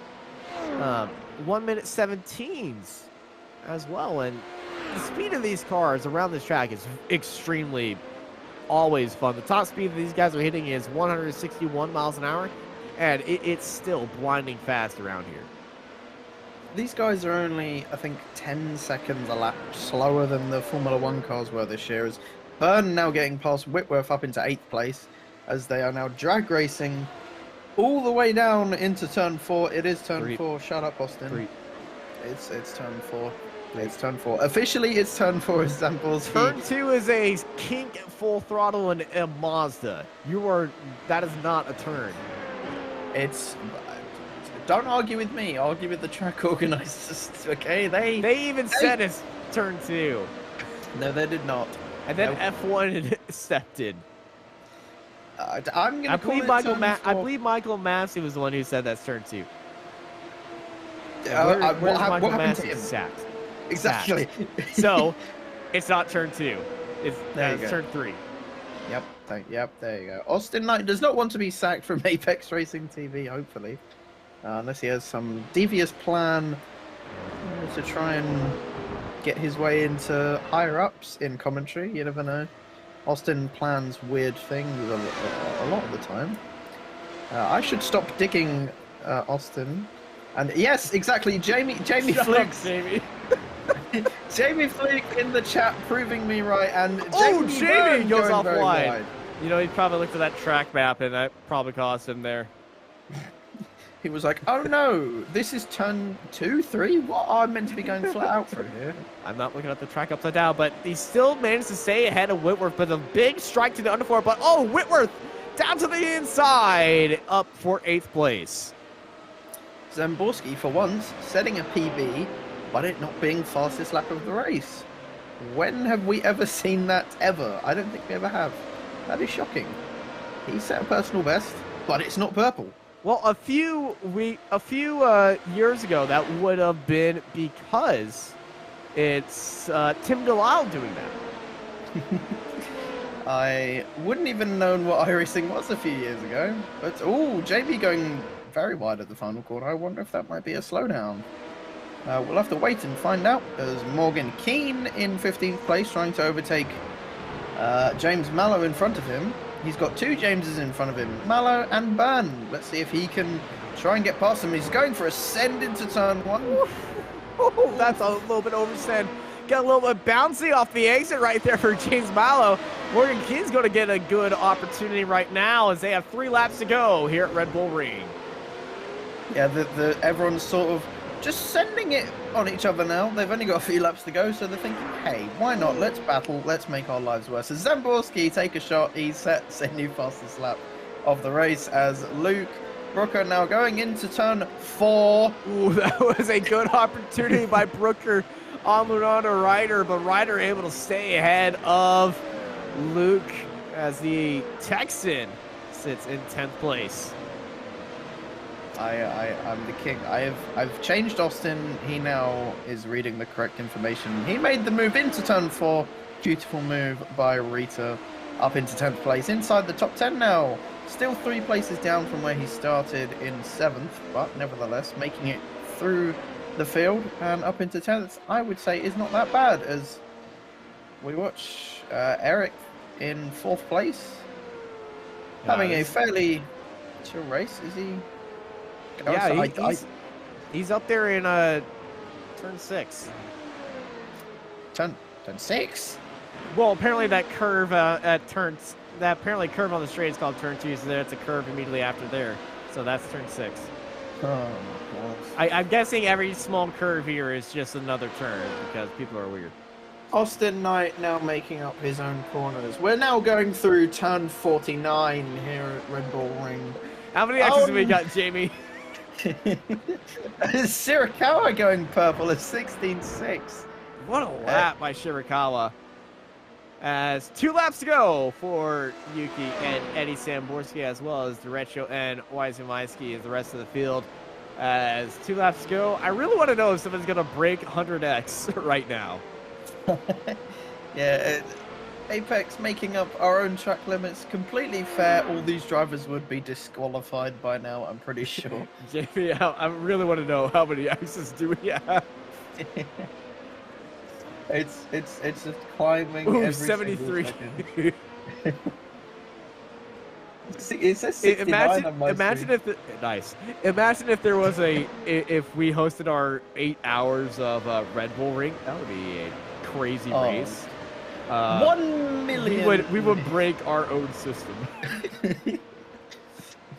1 minute 17s as well, and the speed of these cars around this track is extremely always fun. The top speed that these guys are hitting is 161 miles an hour, and it's still blinding fast around here. These guys are only, I think, 10 seconds a lap slower than the Formula 1 cars were this year, as Byrne now getting past Whitworth up into 8th place, as they are now drag racing all the way down into turn 4. It is turn 4. Shut up, Austin. It's turn 4. It's turn 4. Officially, it's turn 4 as Samborsi. Turn 2 is a kink full throttle in a Mazda. That is not a turn. It's... Don't argue with me. Argue with the track organizers, okay? They even said it's turn 2. No, they did not. And then F1 stepped in. I'm gonna call it turn 4. I believe Michael Massey was the one who said that's turn 2. What happened to him? Sacked. Exactly. So, it's not turn 2. It's turn 3. Yep, there you go. Austin Knight does not want to be sacked from Apex Racing TV, hopefully. Unless he has some devious plan to try and get his way into higher ups in commentary. You never know. Austin plans weird things a lot of the time. I should stop digging Austin. And yes, exactly, Jamie Fluke. Jamie Fluke in the chat proving me right, and Jamie goes offline. You know, he probably looked at that track map, and that probably cost him there. He was like, oh no, this is turn 2, 3? What? I'm meant to be going flat out through here. I'm not looking at the track upside down, but he still managed to stay ahead of Whitworth, but a big strike to the underfloor. But Whitworth down to the inside, up for 8th place. Samborsi, for once, setting a PB, but it not being fastest lap of the race. When have we ever seen that ever? I don't think we ever have. That is shocking. He set a personal best, but it's not purple. Well, a few years ago, that would have been because it's Tim Delisle doing that. I wouldn't even known what iRacing was a few years ago. But, JB going very wide at the final corner. I wonder if that might be a slowdown. We'll have to wait and find out, as Morgan Keane in 15th place trying to overtake James Mallow in front of him. He's got 2 Jameses in front of him, Mallow and Byrne. Let's see if he can try and get past him. He's going for a send into turn 1. That's a little bit oversend. Got a little bit bouncy off the exit right there for James Mallow. Morgan Keane's going to get a good opportunity right now, as they have 3 laps to go here at Red Bull Ring. Yeah, everyone's sort of just sending it on each other now. They've only got a few laps to go, so they're thinking, hey, why not? Let's battle. Let's make our lives worse. As Samborsi take a shot, he sets a new fastest lap of the race, as Luke Brooker now going into turn 4. Ooh, that was a good opportunity by Brooker on Lunana Ryder, but Ryder able to stay ahead of Luke as the Texan sits in 10th place. I'm the king. I've changed Austin. He now is reading the correct information. He made the move into turn 4. Beautiful move by Rita. up into 10th place, inside the top 10 now. Still 3 places down from where he started in 7th, but nevertheless making it through the field and up into 10th, I would say is not that bad, as we watch Eric in 4th place, having a fairly chill race. Is he? Yeah, he's up there in turn 6. Turn 6? Well, apparently that curve apparently curve on the straight is called turn 2, so that's a curve immediately after there. So that's turn 6. Oh my gosh. I'm guessing every small curve here is just another turn because people are weird. Austin Knight now making up his own corners. We're now going through turn 49 here at Red Bull Ring. How many X's have we got, Jamie? Shirakawa going purple at 16.6. What a lap by Shirakawa. As 2 laps to go for Yuki and Eddie Samborsi, as well as Derecho and Wyzumaiski as the rest of the field. As 2 laps to go, I really want to know if someone's going to break 100x right now. Yeah, Apex making up our own track limits, completely fair. All these drivers would be disqualified by now, I'm pretty sure. Jamie, I really want to know how many X's do we have? It's just climbing. Ooh, every 73. It says 69 on my imagine screen. Imagine if there was if we hosted our 8 hours of Red Bull Ring. That would be a crazy race. 1 million. We would break our own system.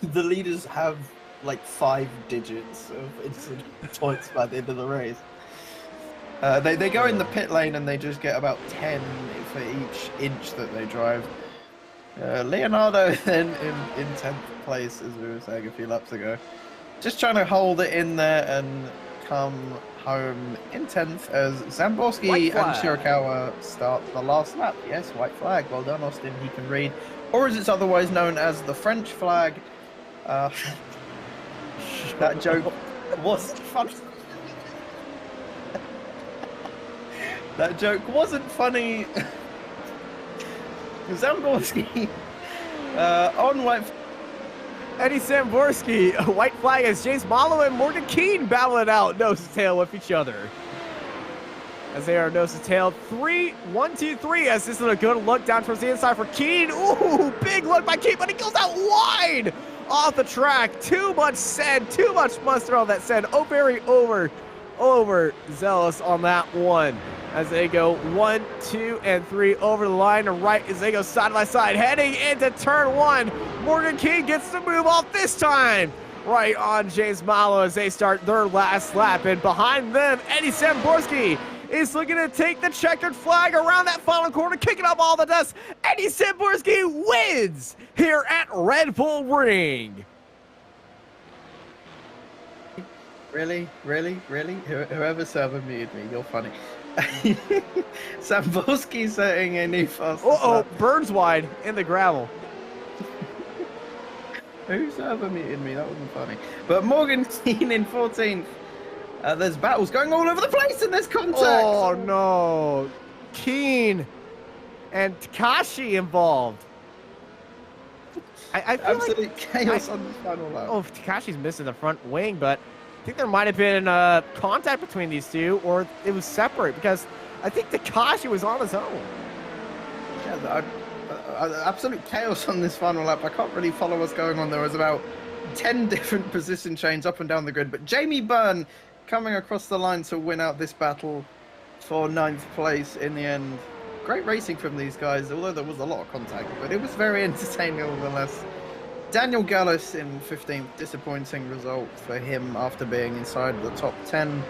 The leaders have like 5 digits of instant points by the end of the race. They go in the pit lane and they just get about 10 for each inch that they drive. Leonardo then in 10th place, as we were saying a few laps ago. Just trying to hold it in there and come home in 10th as Samborsi and Shirakawa start the last lap. Yes, white flag. Well done, Austin. He can read. Or as it's otherwise known as the French flag. That joke wasn't funny. That joke wasn't funny. Samborsi on white. Eddie Samborsi, white flag as James Malo and Morgan Keane battle it out nose to tail with each other. As they are nose to tail. 1, 2, 3. As this is a good look down towards the inside for Keane. Ooh, big look by Keane, but he goes out wide off the track. Too much sand, too much mustard on that sand. Oh, very overzealous on that one. As they go 1, 2, and 3 over the line to right as they go side by side, heading into turn 1. Morgan King gets the move off this time. Right on James Malo as they start their last lap. And behind them, Eddie Samborsi is looking to take the checkered flag around that final corner, kicking up all the dust. Eddie Samborsi wins here at Red Bull Ring. Really? Whoever server muted me, you're funny. Samborsi setting a new fast. Burns wide in the gravel. Who server muted me? That wasn't funny. But Morgan Keane in 14th. There's battles going all over the place and there's contact. Oh no. Keane and Takashi involved. I feel absolute like chaos on the final lap. Oh, Takashi's missing the front wing, but I think there might have been contact between these two, or it was separate, because I think Takashi was on his own. Yeah, absolute chaos on this final lap. I can't really follow what's going on. There was about 10 different position change up and down the grid, but Jamie Byrne coming across the line to win out this battle for 9th place in the end. Great racing from these guys, although there was a lot of contact, but it was very entertaining nonetheless. Daniel Gallus in 15th, disappointing result for him after being inside the top 10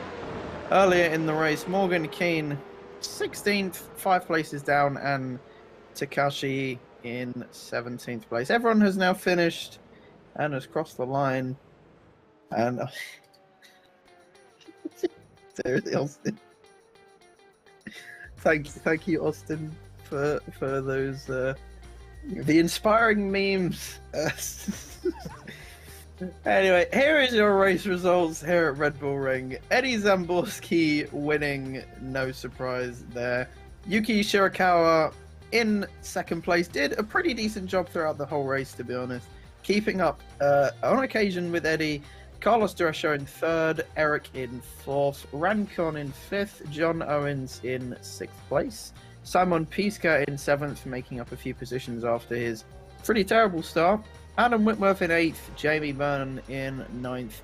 earlier in the race. Morgan Keane 16th, 5 places down, and Takashi in 17th place. Everyone has now finished and has crossed the line. And seriously, Austin. Thank you, Austin, for those the inspiring memes. Anyway, here is your race results here at Red Bull Ring. Eddie Samborsi winning, no surprise there. Yuki Shirakawa in second place, did a pretty decent job throughout the whole race, to be honest. Keeping up on occasion with Eddie, Carlos Drescher in third, Eric in fourth, Rancon in fifth, John Owens in sixth place, Simon Piska in seventh, making up a few positions after his pretty terrible start, Adam Whitworth in eighth, Jamie Byrne in ninth,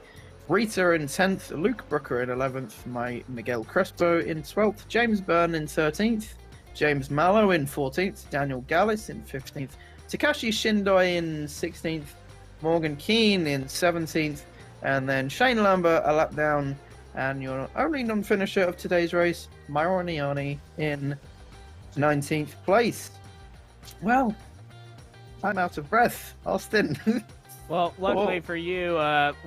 Rita in 10th, Luke Brooker in 11th, Miguel Crespo in 12th, James Byrne in 13th, James Mallow in 14th, Daniel Gallis in 15th, Takashi Shindoi in 16th, Morgan Keane in 17th, and then Shane Lambert a lap down, and your only non-finisher of today's race, Myron Iani in 19th place. Well, I'm out of breath. Austin. Well, luckily for you,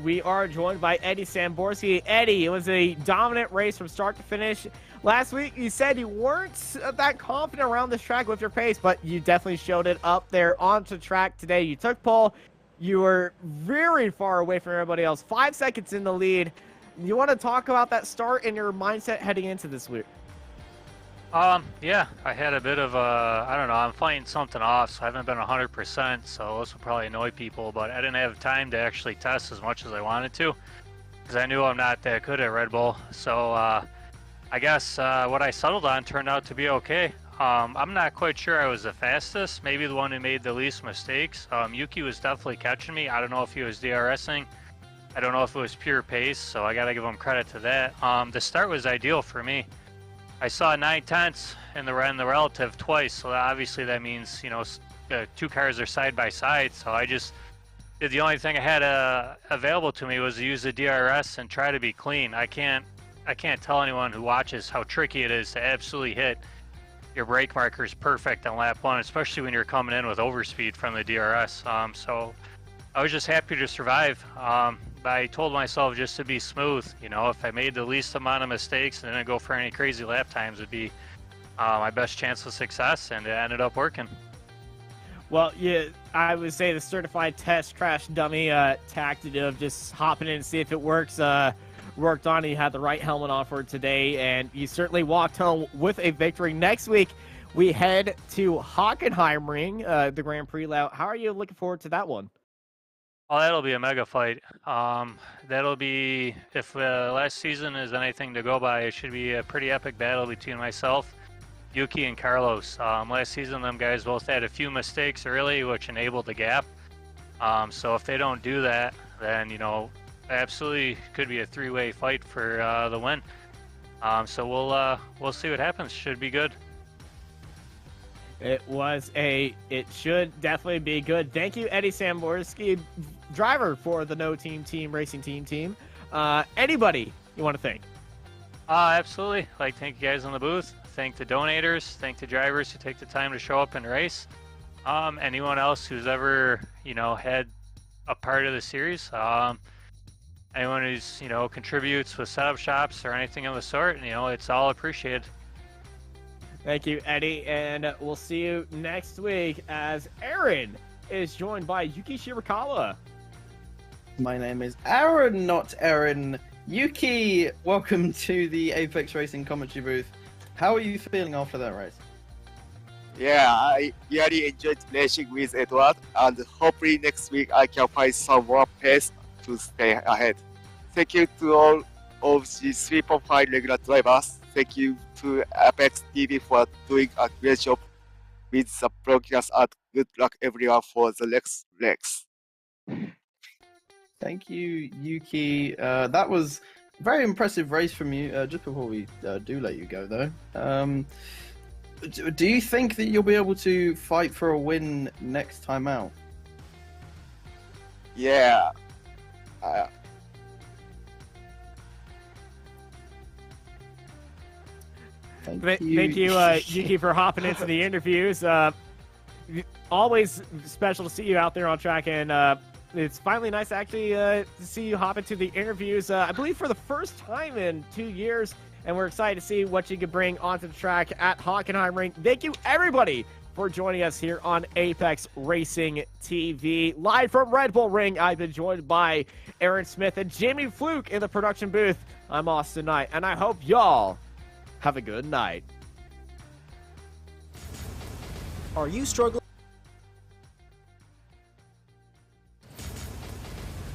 we are joined by Eddie Samborsi. Eddie, it was a dominant race from start to finish. Last week, you said you weren't that confident around this track with your pace, but you definitely showed it up there onto track today. You took pole. You were very far away from everybody else, 5 seconds in the lead. You want to talk about that start and your mindset heading into this week? Yeah, I had a bit of I don't know, I'm fighting something off, so I haven't been 100%, so this will probably annoy people, but I didn't have time to actually test as much as I wanted to, because I knew I'm not that good at Red Bull, so I guess what I settled on turned out to be okay. I'm not quite sure I was the fastest, maybe the one who made the least mistakes. Yuki was definitely catching me. I don't know if he was DRSing, I don't know if it was pure pace, so I gotta give him credit to that. The start was ideal for me. I saw 9/10 in the relative twice, so obviously that means, you know, two cars are side by side, so I just did the only thing I had available to me was to use the DRS and try to be clean. I can't tell anyone who watches how tricky it is to absolutely hit your brake markers perfect on lap one, especially when you're coming in with overspeed from the DRS. So I was just happy to survive. I told myself just to be smooth. You know, if I made the least amount of mistakes and didn't go for any crazy lap times, would be my best chance of success, and it ended up working. Well, yeah, I would say the certified test crash dummy tactic of just hopping in and see if it works worked on. You had the right helmet on for today, and you certainly walked home with a victory. Next week, we head to Hockenheimring, the Grand Prix layout. How are you looking forward to that one? Oh, that'll be a mega fight. That'll be, if last season is anything to go by, it should be a pretty epic battle between myself, Yuki, and Carlos. Last season, them guys both had a few mistakes early, which enabled the gap. So if they don't do that, then, you know, absolutely could be a three-way fight for the win. So we'll see what happens. Should be good. It should definitely be good. Thank you, Eddie Samborski, driver for the No Team Racing Team. Anybody you want to thank? Absolutely. Like, thank you guys in the booth. Thank the donators. Thank the drivers who take the time to show up and race. Anyone else who's ever, you know, had a part of the series. Anyone who's, you know, contributes with setup shops or anything of the sort, you know, it's all appreciated. Thank you, Eddie, and we'll see you next week as Aaron is joined by Yuki Shirakawa. My name is Aaron, not Aaron. Yuki, welcome to the Apex Racing commentary booth. How are you feeling after that race? Yeah, I really enjoyed racing with Edward, and hopefully next week I can find some more pace to stay ahead. Thank you to all of the 3.5 regular drivers. Thank you to Apex TV for doing a great job with the broadcast, and good luck everyone for the next legs. Thank you, Yuki. That was a very impressive race from you. Just before we do let you go, though, do you think that you'll be able to fight for a win next time out? Yeah. Thank you, Yuki, for hopping into the interviews. Always special to see you out there on track, and it's finally nice to actually to see you hop into the interviews, I believe for the first time in 2 years, and we're excited to see what you can bring onto the track at Hockenheimring. Thank you, everybody, for joining us here on Apex Racing TV. Live from Red Bull Ring, I've been joined by Aaron Smith and Jamie Fluke in the production booth. I'm Austin Knight, and I hope y'all have a good night. Are you struggling?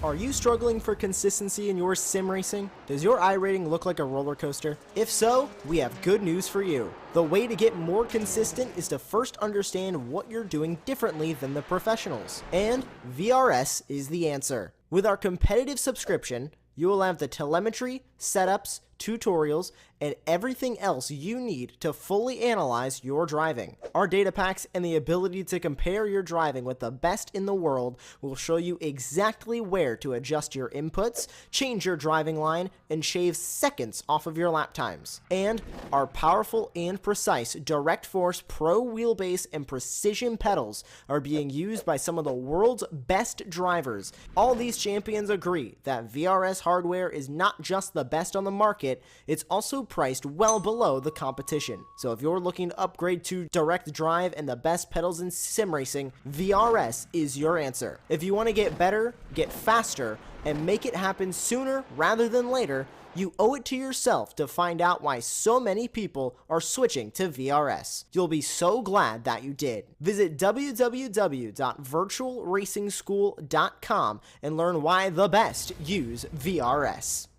Are you struggling for consistency in your sim racing? Does your iRating look like a roller coaster? If so, we have good news for you. The way to get more consistent is to first understand what you're doing differently than the professionals. And VRS is the answer. With our competitive subscription, you will have the telemetry, setups, tutorials, and everything else you need to fully analyze your driving. Our data packs and the ability to compare your driving with the best in the world will show you exactly where to adjust your inputs, change your driving line, and shave seconds off of your lap times. And our powerful and precise Direct Force Pro wheelbase and precision pedals are being used by some of the world's best drivers. All these champions agree that VRS hardware is not just the best on the market, it's also priced well below the competition. So if you're looking to upgrade to direct drive and the best pedals in sim racing, VRS is your answer. If you want to get better, get faster, and make it happen sooner rather than later, you owe it to yourself to find out why so many people are switching to VRS. You'll be so glad that you did. Visit www.virtualracingschool.com and learn why the best use VRS.